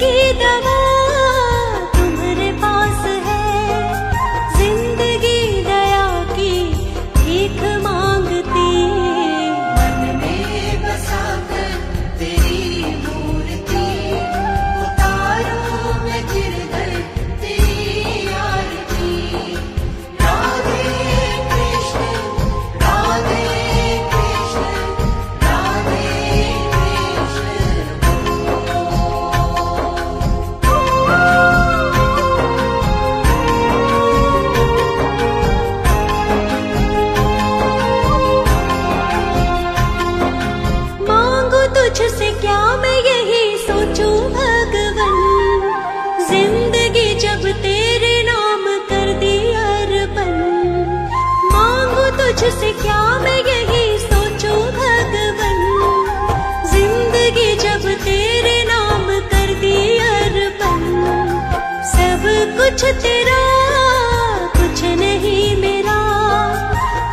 की दवा तुम्हारे पास है, जिंदगी दया की भीख मांगती। मन में बसाकर तेरी मूर्ति, उतारूं मैं गिरधर तेरी आरती। राधे कृष्ण राधे कृष्ण राधे मांगू तुझसे क्या मैं यही सोचूं भगवन, जिंदगी जब तेरे नाम कर दी अर्पण। मांगू तुझसे क्या मैं यही सोचूं भगवन, जिंदगी जब तेरे नाम कर दी अर्पण। सब कुछ तेरा कुछ नहीं मेरा,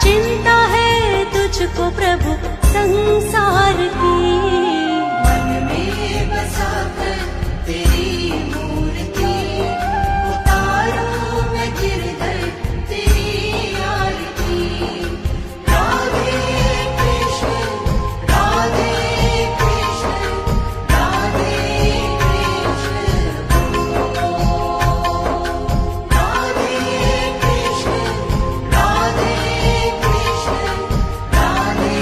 चिंता है तुझको प्रभु संसार की। मन में बसाकर तेरी मूर्ति, उतारूं मैं गिरधर तेरी आरती। राधे कृष्ण राधे कृष्ण राधे कृष्ण राधे कृष्ण राधे कृष्ण राधे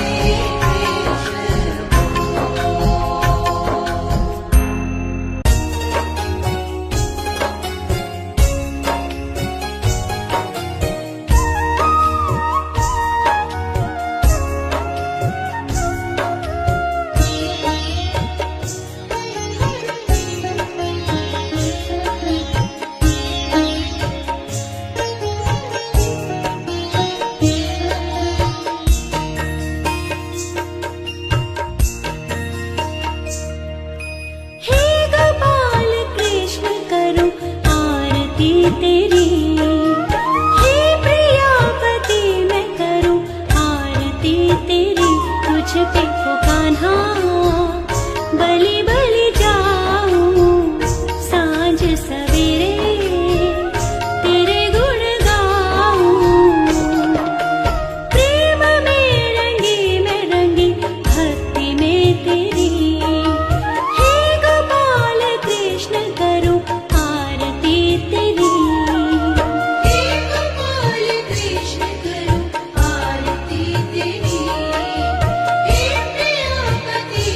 हे गोपाल कृष्ण करूं आरती तेरी, हे प्रियापति मैं करूं आरती तेरी। तुझ पे को कान्हा बलि बलि जाऊं, सांझ सवेरे तेरे गुण गाऊं। प्रेम में रंगी मैं रंगी भक्ति में तेरी, हे गोपाल कृष्ण करूं आरती तेरी। हे गोपाल कृष्ण करूं आरती तेरी, हे प्रियपति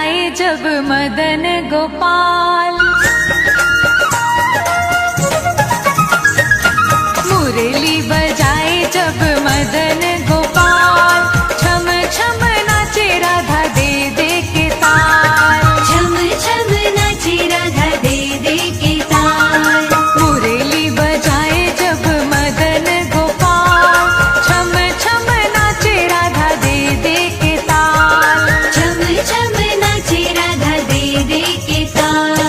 बजाए जब मदन गोपाल, मुरली बजाए जब मदन गोपाल, छम छम नाचे राधा दे दे के ताल, छम छम नाचे राधा दे दे के ताल। मुरली बजाए जब मदन गोपाल, छम छम नाचे राधा दे दे के ताल, छम छम नाचे राधा दे दे के ताल।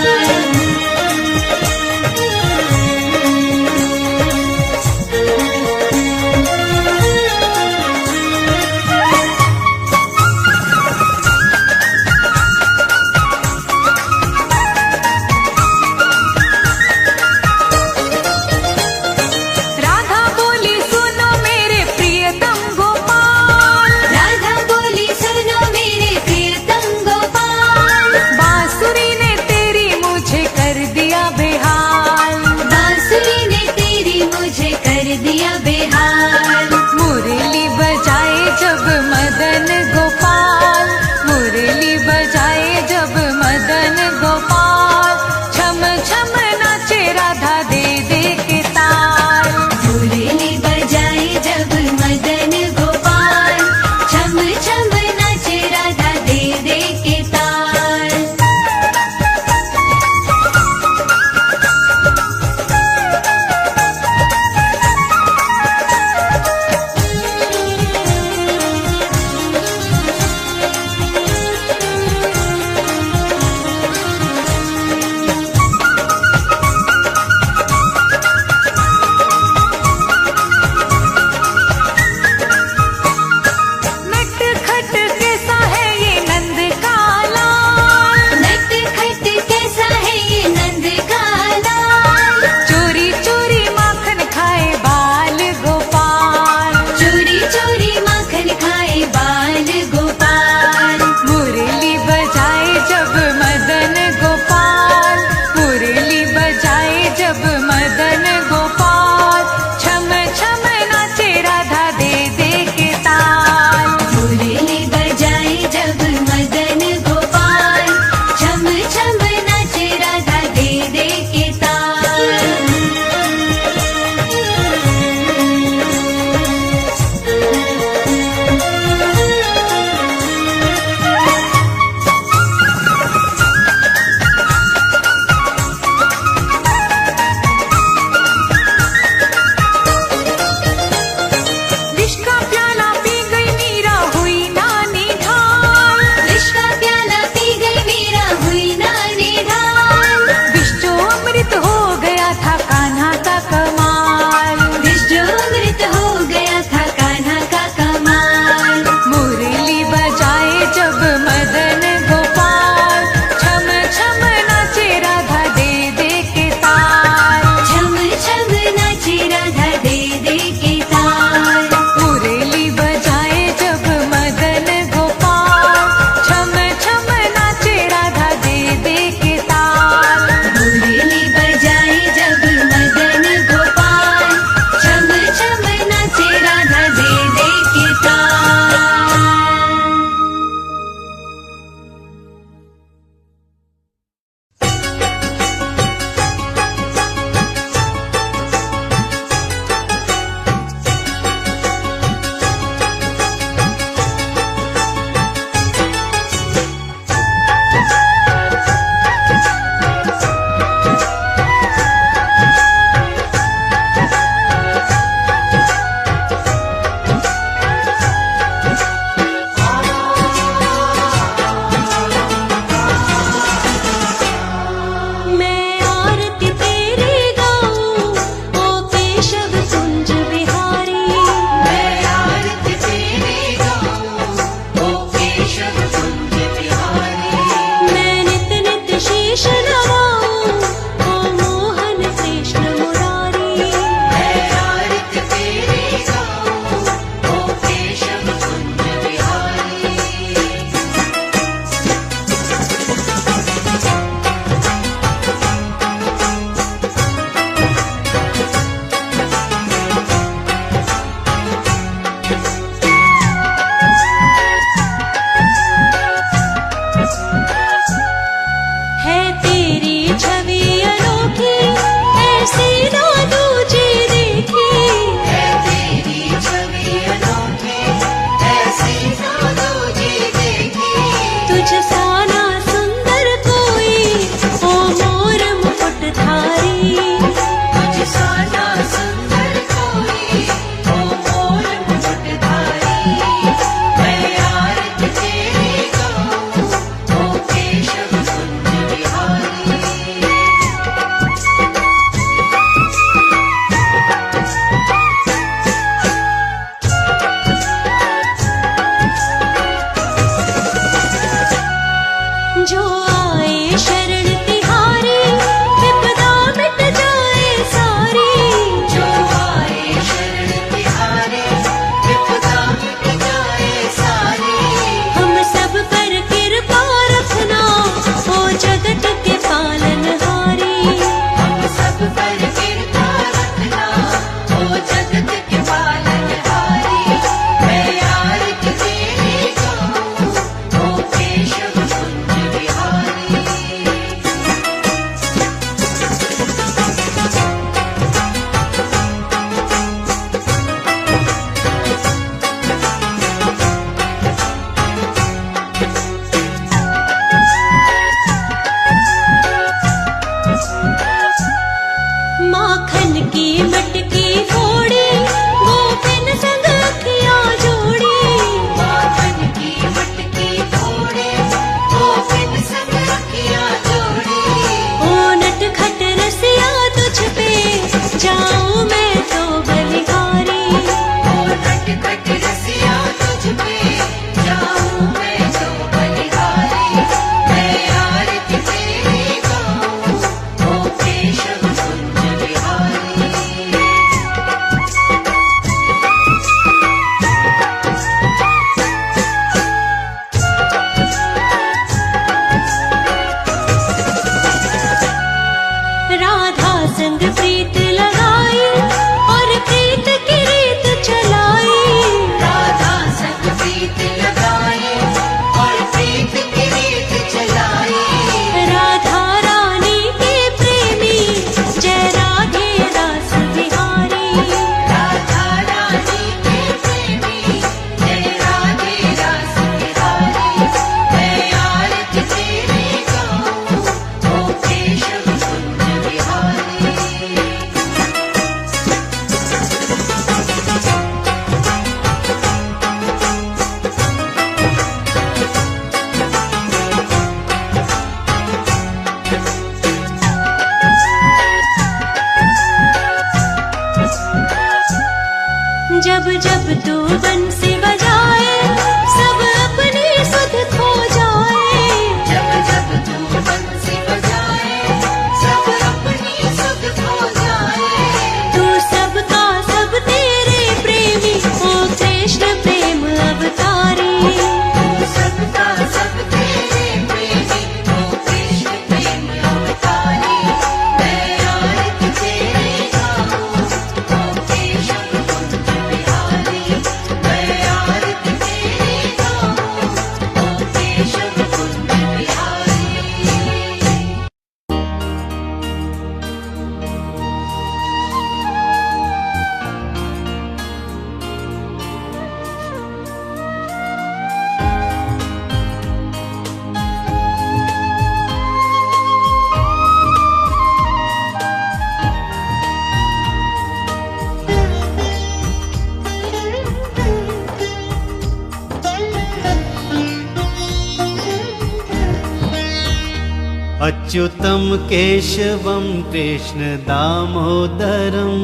अच्युतं केशवं कृष्ण दामोदरम्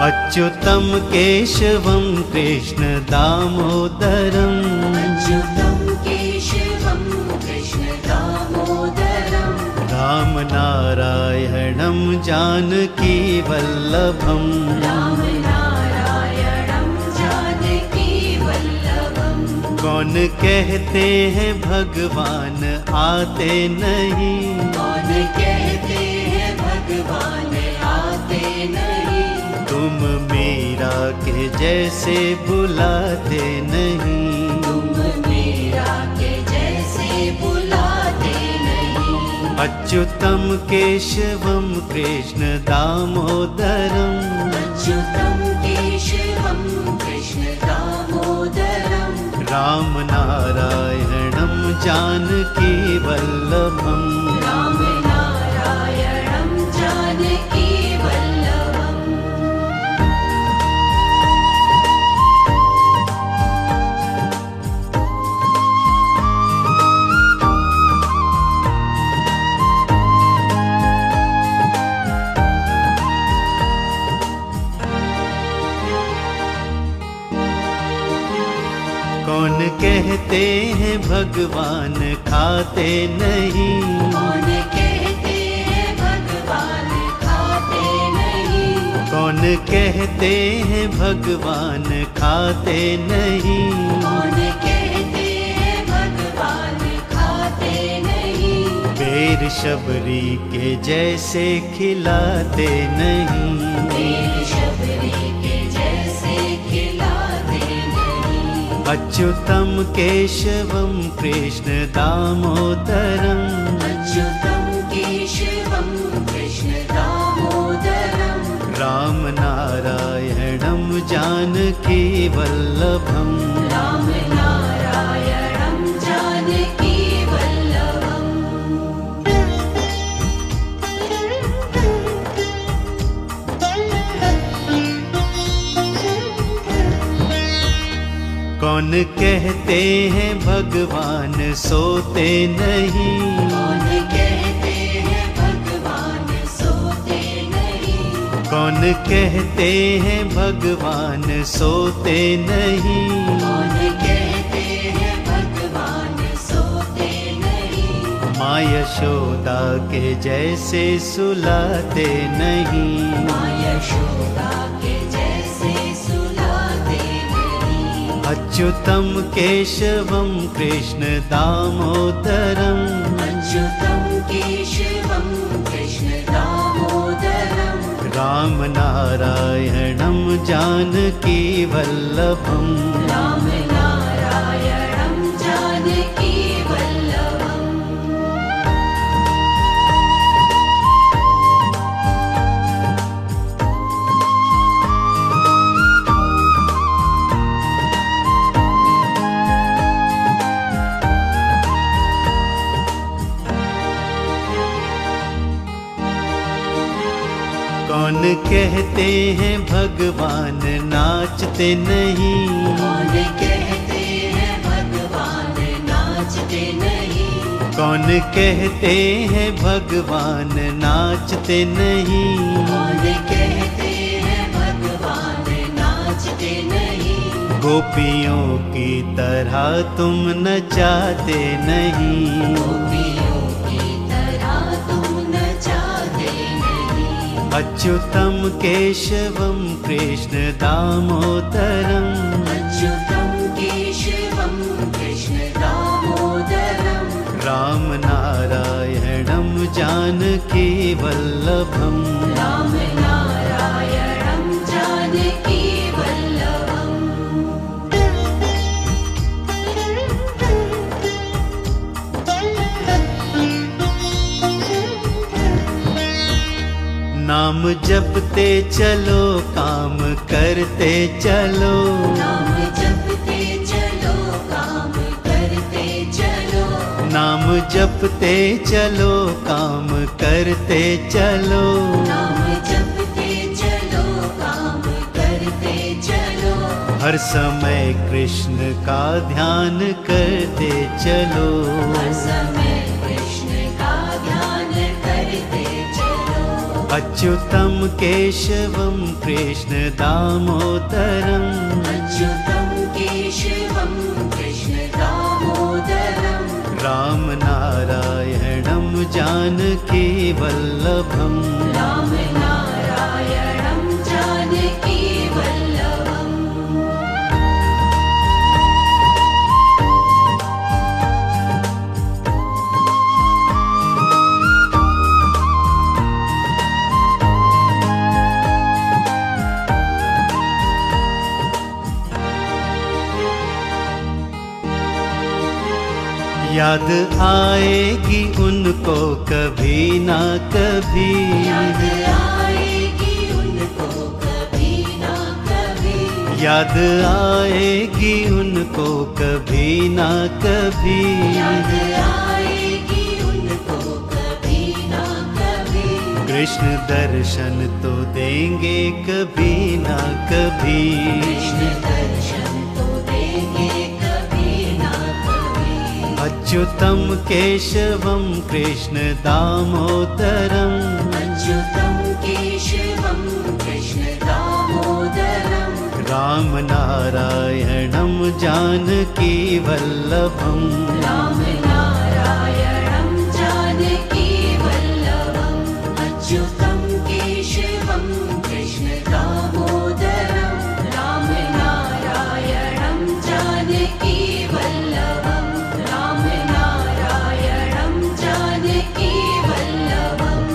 अच्युतं केशवं कृष्ण दामोदरम् अच्युतं केशवं कृष्ण दामोदरम् राम नारायणं जानकी वल्लभम् राम नारायणं जानकी वल्लभम् कौन कहते हैं भगवान आते नहीं कौन कहते हैं भगवान आते नहीं तुम मीरा के जैसे बुलाते नहीं तुम मीरा के जैसे बुलाते नहीं अच्युतं केशवं कृष्ण दामोदरम् अच्युतं केशवं कृष्ण दामोदरम् राम नारायणं जानकी वल्लभम् राम नारायणं जानकी वल्लभम् कौन कहते हैं भगवान खाते नहीं कौन कहते हैं भगवान खाते नहीं कौन कहते हैं भगवान खाते नहीं कौन कहते हैं भगवान खाते नहीं बेर शबरी के जैसे खिलाते नहीं बेर शबरी के जैसे खिलाते नहीं अच्युतं केशवं कृष्ण दामोदरम् अच्युतं केशवं कृष्ण दामोदरम् राम नारायणं जानकी वल्लभम् राम नारायणं जानकी वल्लभम् कौन कहते हैं भगवान सोते नहीं कौन कहते हैं भगवान सोते नहीं कौन कहते हैं भगवान सोते नहीं कौन कहते हैं भगवान सोते नहीं माँ यशोदा के जैसे सुलाते नहीं माँ यशोदा के जैसे सुलाते नहीं अच्युतं केशवं कृष्ण दामोदरम् अच्युतं केशवं कृष्ण दामोदरम् राम नारायणं जानकी वल्लभम् राम नारायणं जानकी वल्लभम् कौन कहते हैं भगवान नाचते नहीं कौन कहते हैं भगवान नाचते नहीं कौन कहते हैं भगवान नाचते नहीं कौन कहते हैं भगवान नाचते नहीं गोपियों की तरह तुम नचाते नहीं गोपियों की तरह तुम नचाते नहीं अच्युतं केशवं कृष्ण दामोदरम् अच्युतं केशवं कृष्ण दामोदरम् राम नारायणं जानकी वल्लभम् राम नारायणं जानकी वल्लभम् नाम जपते चलो काम करते चलो नाम जपते चलो काम करते चलो नाम जपते चलो काम करते चलो नाम जपते चलो काम करते चलो हर समय कृष्ण का ध्यान करते चलो, हर समय कृष्ण का ध्यान करते चलो। अच्युतम केशवम कृष्ण दामोदरम, अच्युतं केशवं कृष्ण दामोदरं। राम नारायणम जानकी वल्लभम, राम नारायणं जानकी वल्लभम्। याद आएगी उनको कभी ना कभी, याद आएगी उनको कभी ना कभी। याद आएगी उनको कभी ना कभी, याद आएगी उनको कभी ना कभी। कृष्ण दर्शन तो देंगे कभी ना कभी, कृष्ण दर्शन तो देंगे कभी ना कभी। अच्युतम केशवम कृष्ण दामोदरम, अच्युतं केशवं कृष्ण दामोदरं। राम नारायणम जानकी वल्लभम, राम नारायणं जानकी वल्लभम्। अच्युतं केशवं कृष्ण दामोदरं। राम नारायणं जानकी वल्लभम्। राम नारायणं जानकी वल्लभम्।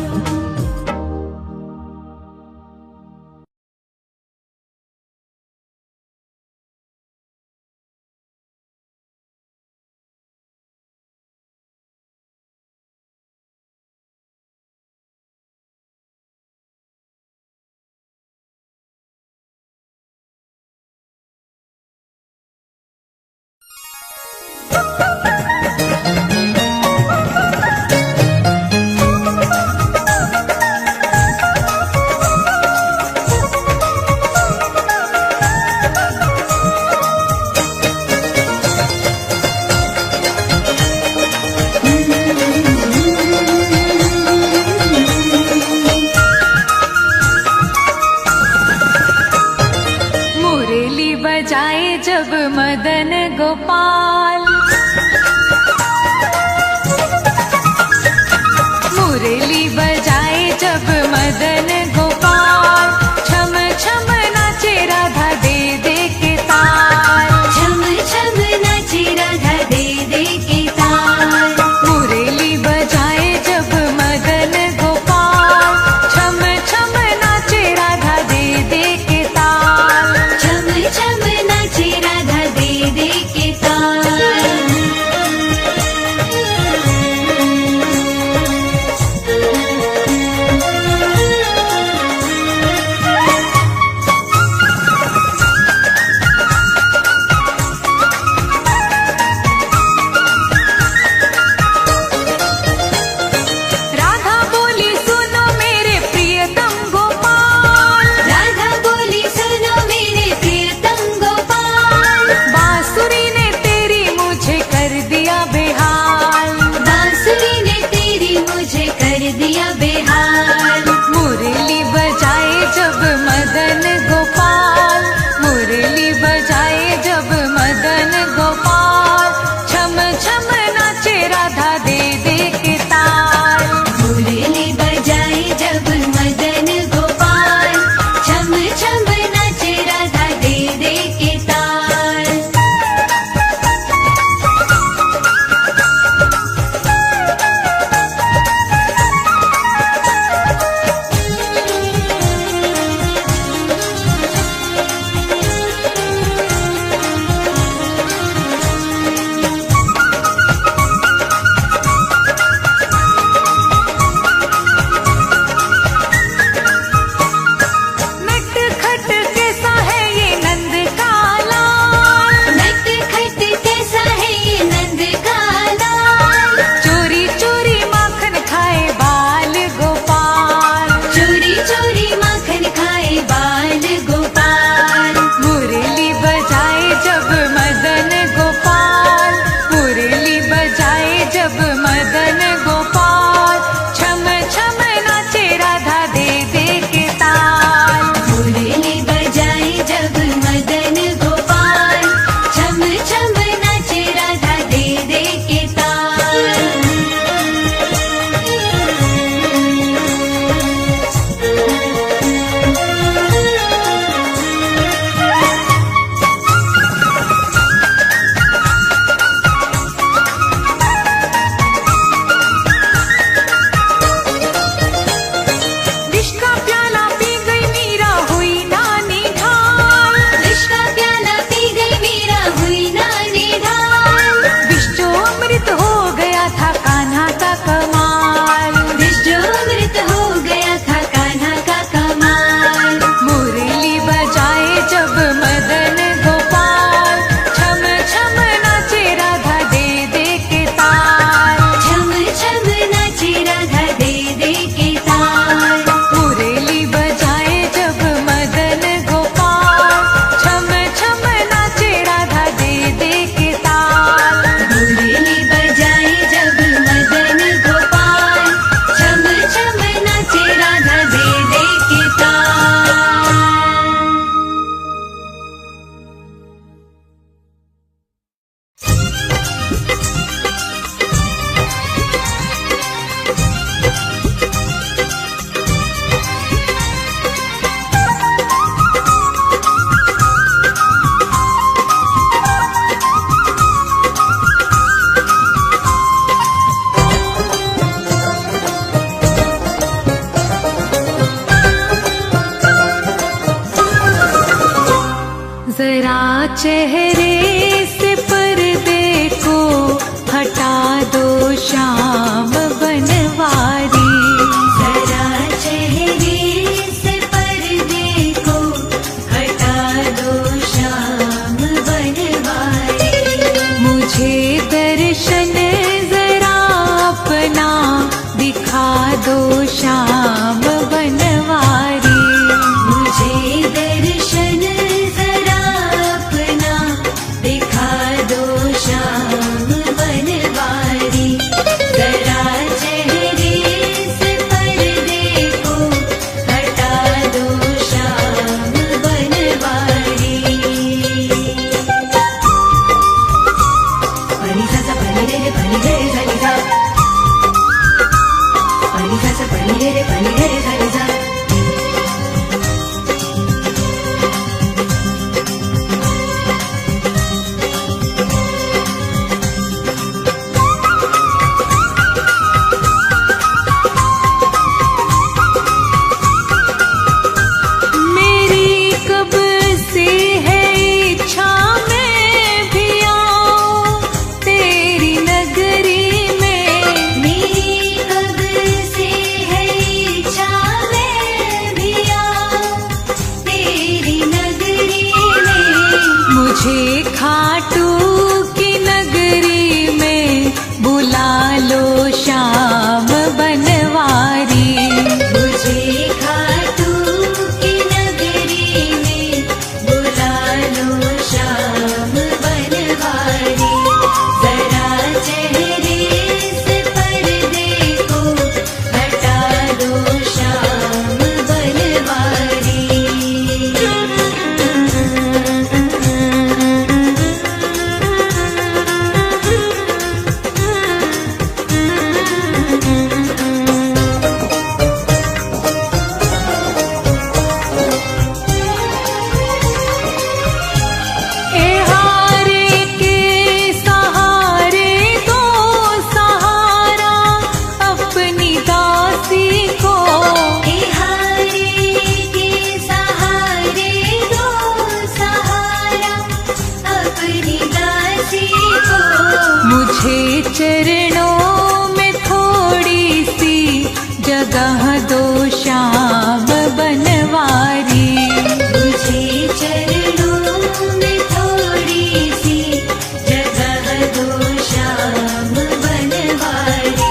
मुरली बजाए जब मदन गोपाल, मुरली बजाए जब मदन गोपाल, छम छम नाचे राधा दे दे के ताल। छम छम नाचे राधा दे दे के ताल। मुरली बजाए जब मदन गोपाल, छम छम नाचे राधा दे दे के ताल। छम छम नाचे राधा दे दे के ताल। चेहरे से पर्दे को हटा दो श्याम बनवारी। जरा चेहरे से पर्दे को हटा दो श्याम बनवारी। मुझे दर्शन जरा अपना दिखा दो श्याम बनवारी। मुझे दर्शन जरा अपना दिखा दो श्याम बनवारी। जरा चेहरे से पर्दे को हटा दो श्याम बनवारी। पनी सा सा पनी रे रे पनी रे रे सा नी सा। पनी सा सा पनी रे रे पनी रे रे सा नी सा। मेरी कब से है इच्छा मैं भी आऊं तेरी नगरी में। मेरी कब से है इच्छा मैं भी आऊं तेरी नगरी में। मुझे खाटू की नगरी में बुला लो श्याम बनवारी। मुझे खाटू की नगरी में बुला लो श्याम बनवारी। जरा चेहरे से पर्दे को हटा दो श्याम बनवारी। ए हारे के सहारे दो सहारा अपनी दासी को। हारे के सहारे दो सहारा अपनी दासी को। मुझे चरणों में थोड़ी सी जगह दो श्याम बनवारी। मुझे चरणों में थोड़ी सी जगह दो श्याम बनवारी।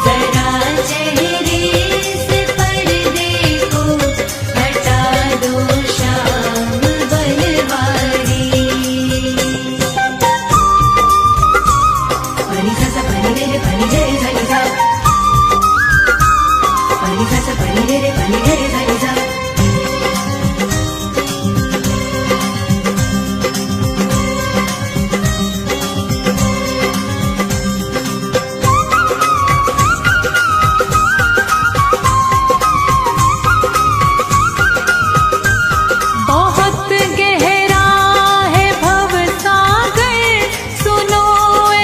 जरा चेहरे से पर्दे को हटा दो श्याम बनवारी। पनी सा सा पनी रे रे पनी रे रे सा नी सा। पनी सा सा पनी रे रे पनी रे रे सा नी सा। बहुत गहरा है भवसागर सुनो ए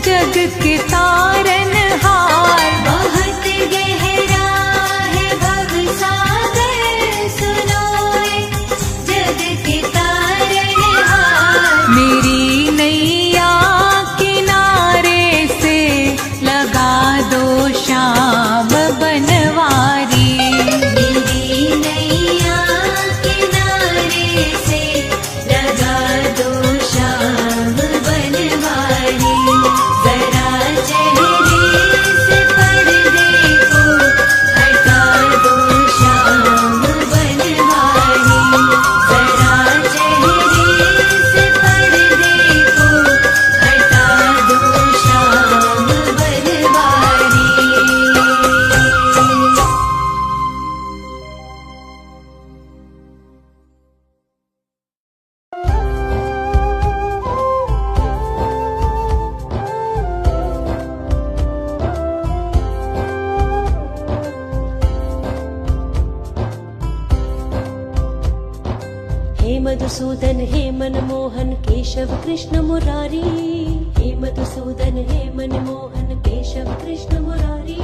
जग के तारनहार। बहुत गहरा है भवसागर सुनो जग के तारनहार। मेरी नैया किनारे से लगा दो श्याम बनवारी। मेरी नैया किनारे से लगा दो श्याम बनवारी। जरा चेहरे से पर्दे को हटा दो श्याम बनवारी। जरा चेहरे से पर्दे को हटा दो श्याम बनवारी। हे मधुसूदन हे मनमोहन केशव कृष्ण मुरारी। हे मधुसूदन हे मनमोहन केशव कृष्ण मुरारी।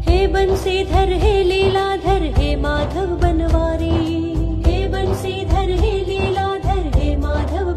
हे बंसीधर हे लीलाधर हे माधव बनवारी। हे बंसीधर हे लीलाधर हे माधव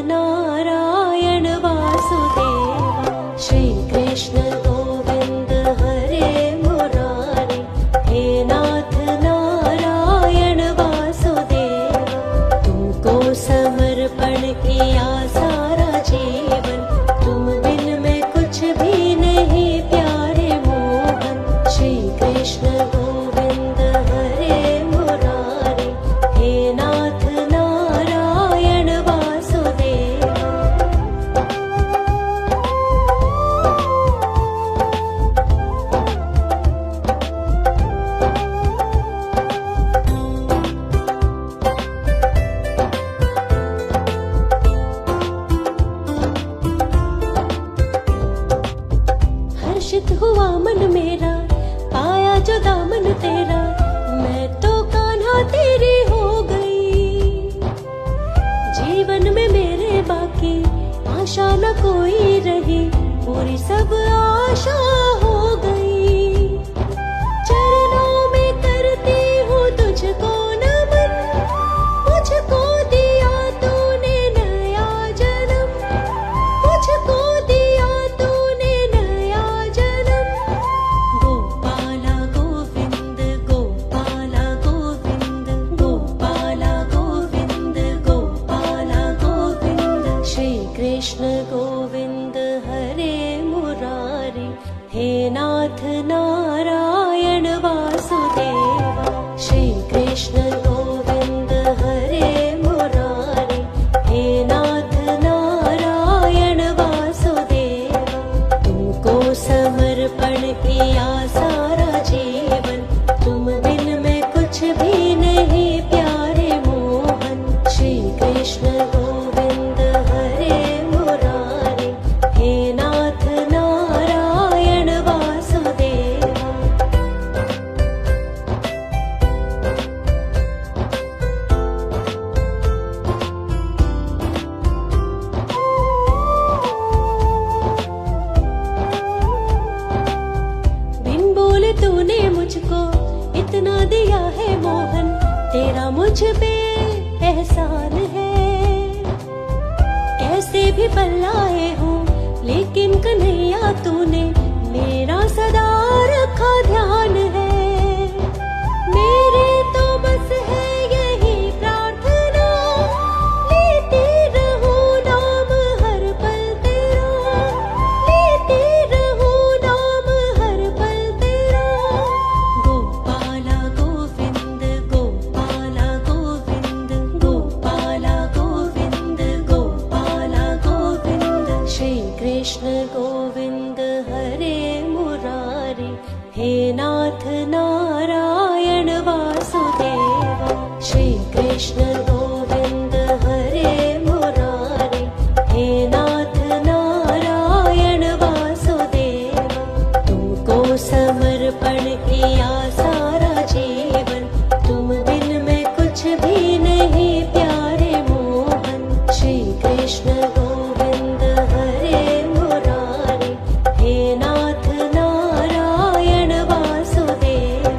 नारायण वासुदेवा। श्री कृष्ण गोविंद हरे मुरारी, हे नाथ नारायण वासुदेवा। तुमको समर्पण किया सारा जीवन, तुम बिन मैं कुछ भी नहीं प्यारे मोहन। श्री कृष्ण गोविंद हरे मुरारी, हे नाथ नारायण वासुदेवा। हर्षित हुआ मन मेरा, पाया जो दामन तेरा, मैं तो कान्हा तेरी हो गई। जीवन में मेरे बाकी आशा न कोई रही, पूरी सब आशा हो गई। चरणों में करती हूँ तुझको नमन, मुझको दिया तूने नया जन्म, मुझको दिया तूने नया जन्म। गोपाला गोविंद गोपाला गोविंद, गोपाला गोविंद गोपाला गोविंद। श्री कृष्ण गोविंद हरे मुरारी, हे नाथ नारायण वासुदेवा। श्री कृष्ण गोविंद हरे मुरारी, हे नाथ नारायण वासुदेवा। तुमको समर्पण किया सारा जीवन, तुम बिन मैं कुछ भी नहीं प्यारे मोहन। श्री कृष्ण गोविंद हरे मुरारी, हे नाथ नारायण वासुदेवा। बिन बोले तूने मुझको इतना दिया है मोहन, तेरा मुझ पे एहसान है। कैसे भी बल्लाए हूँ लेकिन कन्हैया तूने मेरा सदा रखा ध्यान है। मेरे तो बस है यही प्रार्थना, लेती रहूं नाम हर पल तेरा, लेती रहूं नाम हर पल तेरा। गोपाला गोविंद गोपाला गोविंद, गोपाला गोविंद गोपाला गोविंद। श्री कृष्ण गोविंद हरे मुरारी, हे नाथ नारायण वासुदेवा। श्री कृष्ण गोविंद हरे मुरारी, हे नाथ नारायण वासुदेवा। तुमको समर्पण किया सारा जीवन, तुम बिन मैं कुछ भी नहीं प्यारे मोहन। श्री कृष्ण गोविंद हरे मुरारी, हे नाथ नारायण वासुदेवा।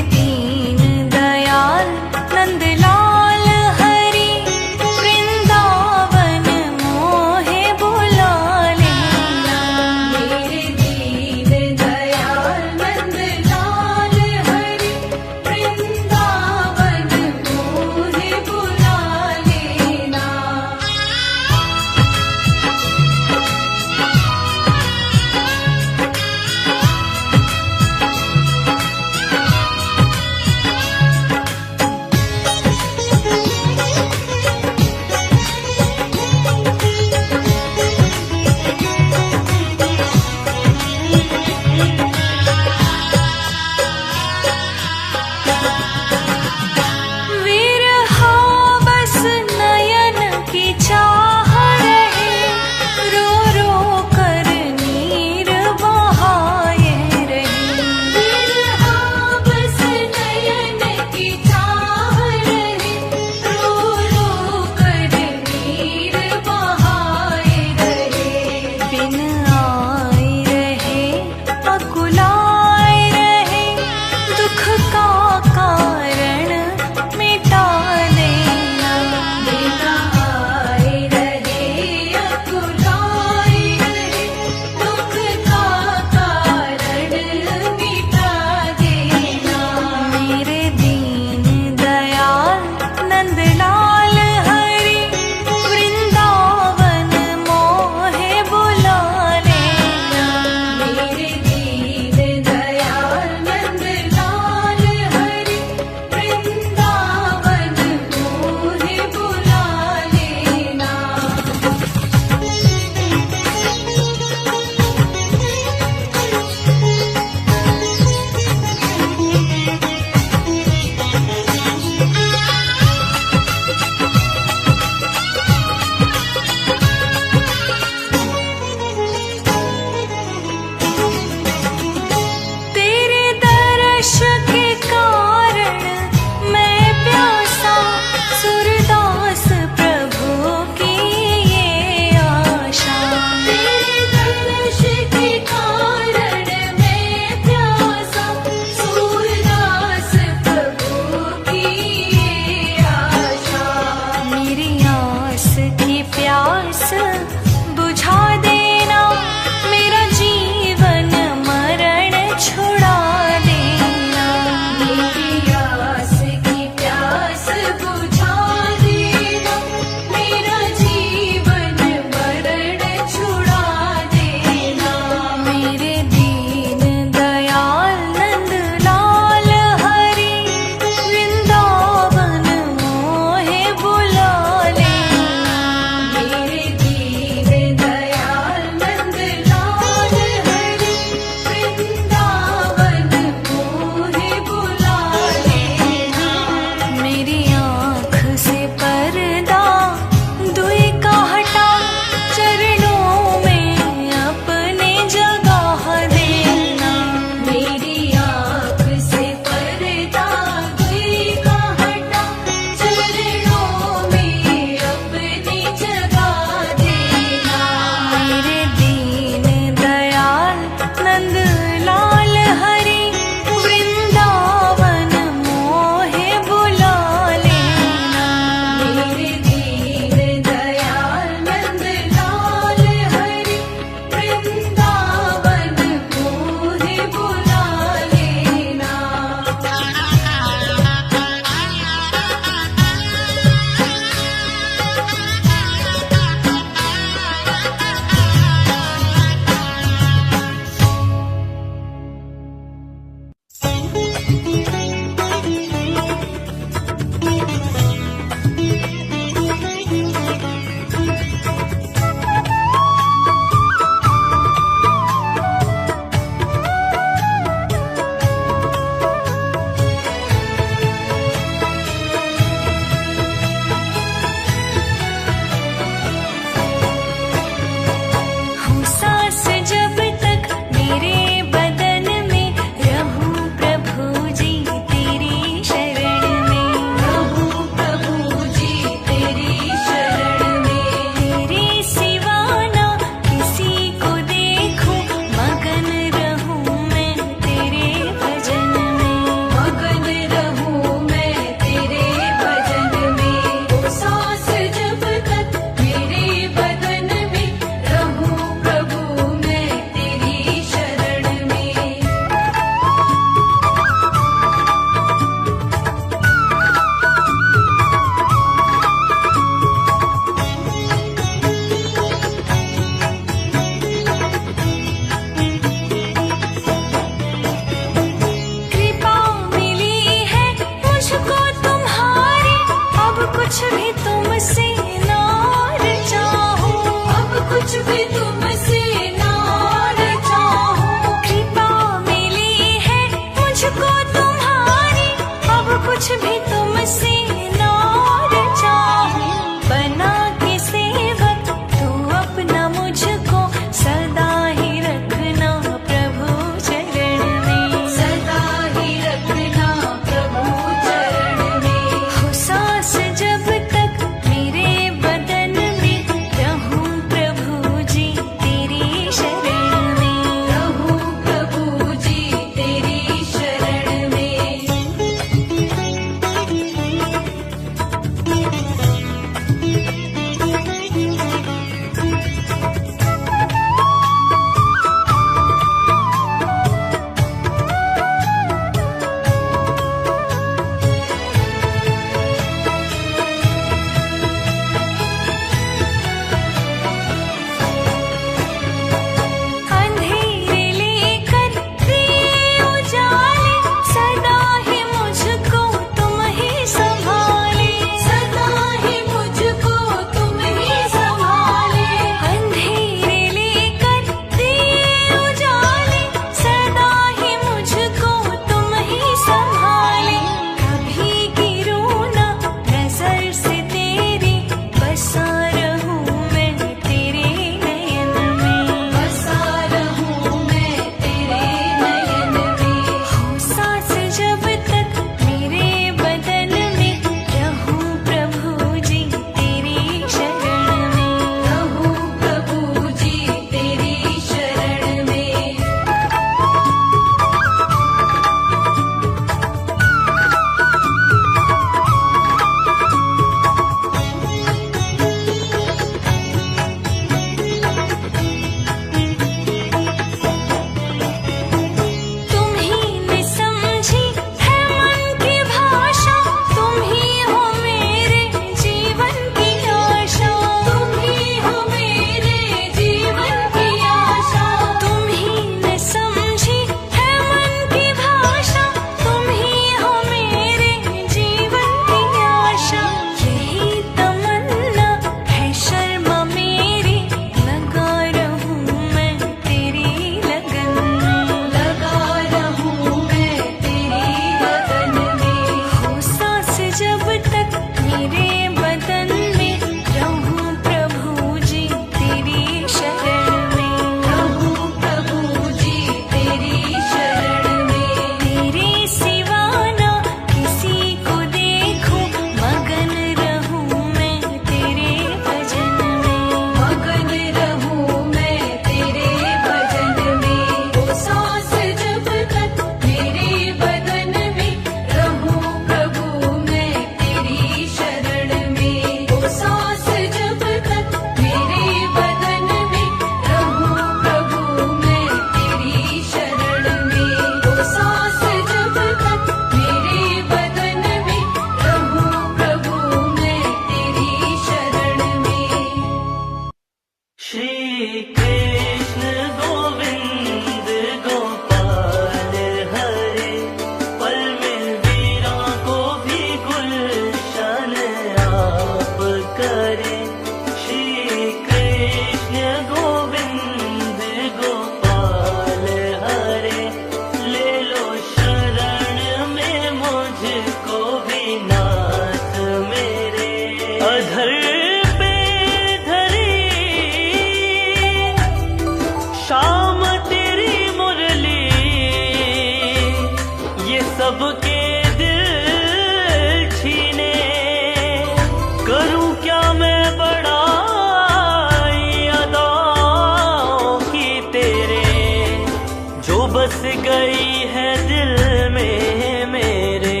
जो बस गई है दिल में मेरे।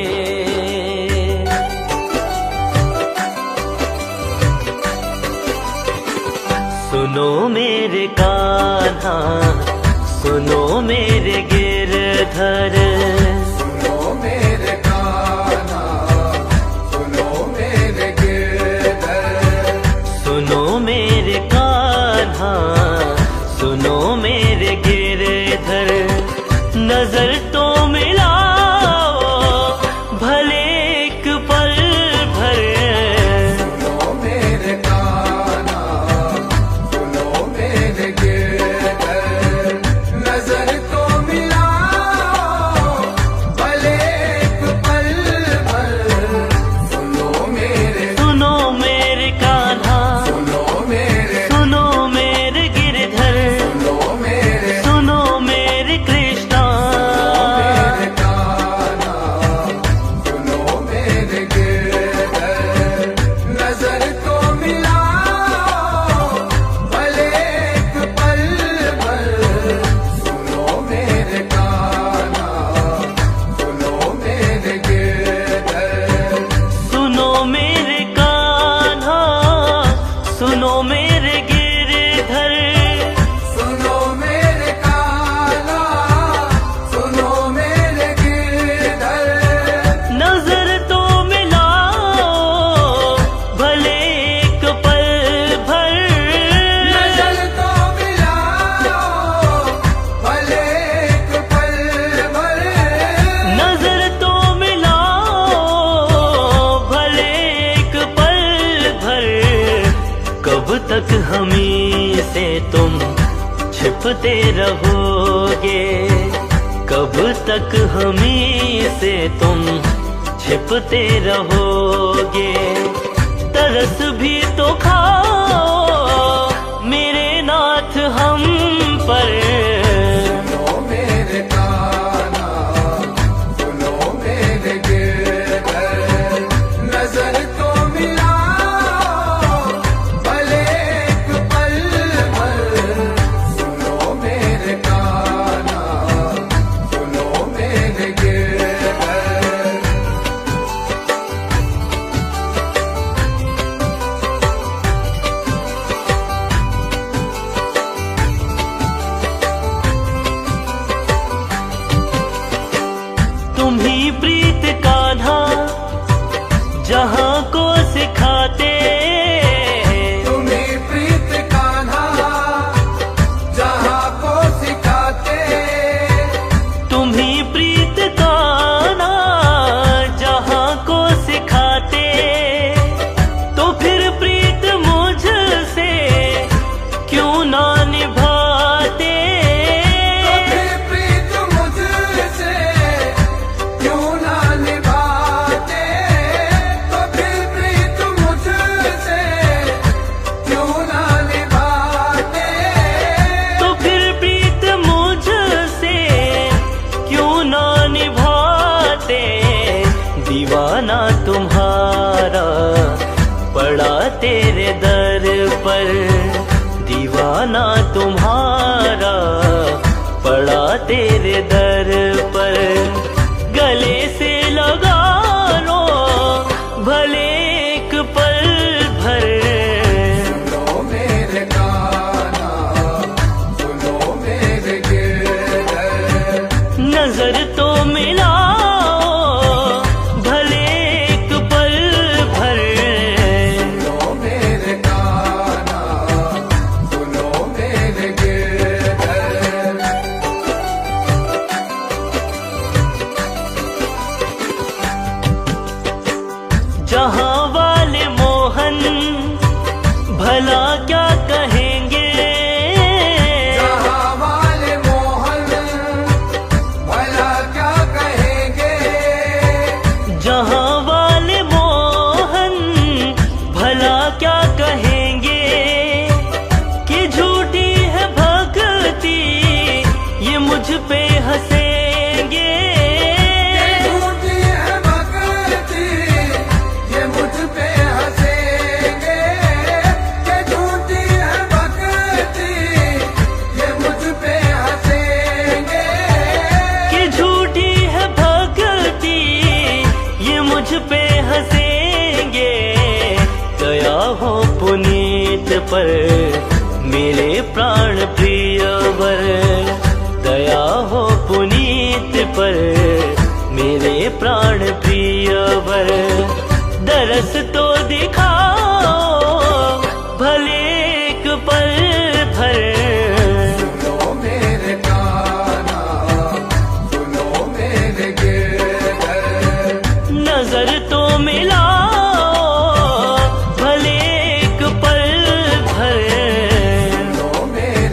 सुनो मेरे कान्हा, सुनो मेरे गिरधर, सुनो मेरे कान्हा, सुनो मेरे गिरधर, सुनो मेरे कान्हा, सुनो मेरे गिरधर। नजर तो मिलाओ भले एक पल भर। सुनो मेरे कान्हा, सुनो मेरे गिरधर, नजर तो मिलाओ भले एक पल भर। सुनो मेरे, सुनो मेरे कान्हा, सुनो मेरे, सुनो मेरे गिरधर, सुनो मेरे, सुनो मेरे कृष्णा। मेरे कान्हा, सुनो मेरे गिरधर, नजर तो मिलाओ भले एक पल भर। सुनो मेरे कान्हा, सुनो मेरे गिरधर, सुनो मेरे कान्हा, सुनो मेरे गिरधर। सुनो मेरे कान्हा, सुनो मेरे गिरधर, नजर तो मिलाओ भले एक पल भर। नजर तो मिलाओ भले एक पल भर। नजर तो मिलाओ भले एक पल भर। कब तक हमी से तुम छिपते रहोगे, कब तक हमी से तुम छिपते रहोगे। तरस भी तो खाओ मेरे नाथ हम पर। सुनो मेरे कान्हा, सुनो मेरे गिरधर, नजर तो मिलाओ भले एक पल भर। सुनो मेरे कान्हा, सुनो मेरे गिरधर, तुम ही प्रीत कान्हा जहाँ को सिखाते। तुम्हें प्रीत कान्हा जहाँ को सिखाते। तुम ही प्रीत कान्हा जहाँ को सिखाते। तो फिर प्रीत मुझसे क्यों ना निभाते। तो फिर प्रीत मुझसे क्यों ना निभाते। तो फिर प्रीत मुझसे क्यों ना निभाते। तो फिर प्रीत मुझसे क्यों ना निभाते। दीवाना तुम्हारा पड़ा तेरे दर पर। दीवाना तुम्हारा पड़ा तेरे दर पर। गले से लगा लो भले एक पल भर। सुनो मेरे कान्हा, सुनो मेरे गिरधर, नजर तो मिलाओ भले एक पल भर। सुनो मेरे कान्हा, सुनो मेरे गिरधर, जहाँ वाले मोहन भला क्या कहेंगे। जहाँ वाले मोहन भला क्या कहेंगे। जहाँ वाले मोहन भला क्या कहेंगे। कि झूठी है भक्ति ये मुझ पे हंसेंगे। ये झूठी है भक्ति ये मुझ पे हंसेंगे। ये झूठी है भक्ति ये मुझ पे हंसेंगे। पर मेरे प्राण प्रिय वर, दया हो पुनीत पर मेरे प्राण प्रिय वर, दरस तो दिखाओ भले एक पल भर। सुनो मेरे कान्हा, सुनो मेरे गिरधर, नजर तो मिलाओ भले एक पल भर। सुनो मेरे